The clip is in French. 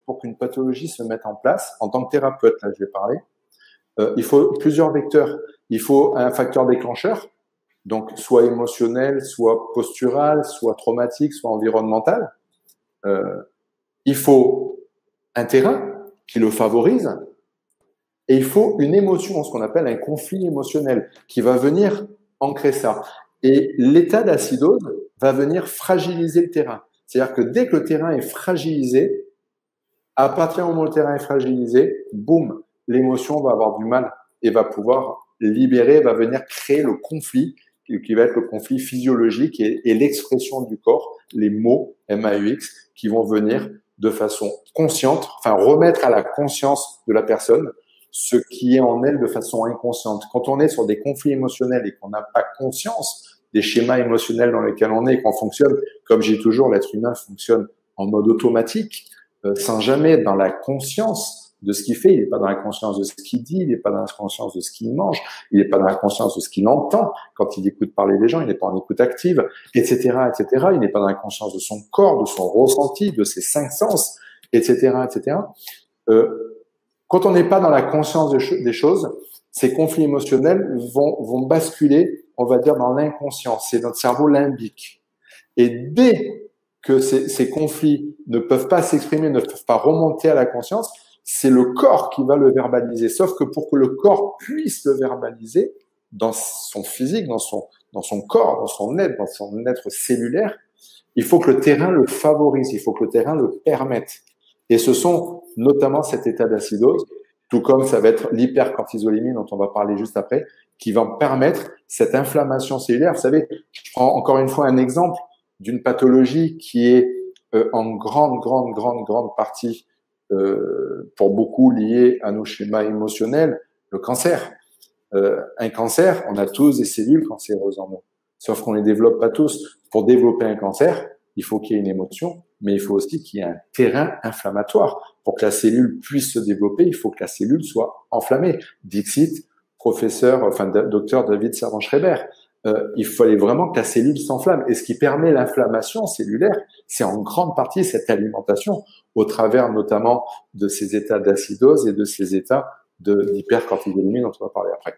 pour qu'une pathologie se mette en place, en tant que thérapeute, là je vais parler, il faut plusieurs vecteurs. Il faut un facteur déclencheur, donc soit émotionnel, soit postural, soit traumatique, soit environnemental. Il faut un terrain qui le favorise, et il faut une émotion, ce qu'on appelle un conflit émotionnel, qui va venir ancrer ça. Et l'état d'acidose va venir fragiliser le terrain. C'est-à-dire que dès que le terrain est fragilisé, à partir du moment où le terrain est fragilisé, boum, l'émotion va avoir du mal et va pouvoir libérer, va venir créer le conflit, qui va être le conflit physiologique et l'expression du corps, les mots MAUX, qui vont venir de façon consciente, enfin remettre à la conscience de la personne ce qui est en elle de façon inconsciente. Quand on est sur des conflits émotionnels et qu'on n'a pas conscience des schémas émotionnels dans lesquels on est, qu'on fonctionne, comme j'ai toujours, l'être humain fonctionne en mode automatique, sans jamais être dans la conscience de ce qu'il fait. Il n'est pas dans la conscience de ce qu'il dit, il n'est pas dans la conscience de ce qu'il mange, il n'est pas dans la conscience de ce qu'il entend quand il écoute parler des gens, il n'est pas en écoute active, etc., etc. Il n'est pas dans la conscience de son corps, de son ressenti, de ses 5 sens, etc., etc. Quand on n'est pas dans la conscience des choses, ces conflits émotionnels vont basculer, on va dire, dans l'inconscient. C'est notre cerveau limbique. Et dès que ces conflits ne peuvent pas s'exprimer, ne peuvent pas remonter à la conscience, c'est le corps qui va le verbaliser. Sauf que pour que le corps puisse le verbaliser, dans son physique, dans son corps, dans son être cellulaire, il faut que le terrain le favorise, il faut que le terrain le permette. Et ce sont notamment cet état d'acidose, tout comme ça va être l'hypercortisolémie dont on va parler juste après, qui va permettre cette inflammation cellulaire. Vous savez, je prends encore une fois un exemple d'une pathologie qui est en grande partie, pour beaucoup, liée à nos schémas émotionnels, le cancer. Un cancer, on a tous des cellules cancéreuses en nous, sauf qu'on les développe pas tous. Pour développer un cancer, il faut qu'il y ait une émotion, mais il faut aussi qu'il y ait un terrain inflammatoire. Pour que la cellule puisse se développer, il faut que la cellule soit enflammée. Dixit, docteur David Servan-Schreiber. Il fallait vraiment que la cellule s'enflamme. Et ce qui permet l'inflammation cellulaire, c'est en grande partie cette alimentation, au travers notamment de ces états d'acidose et de ces états d'hypercortisolémie dont on va parler après.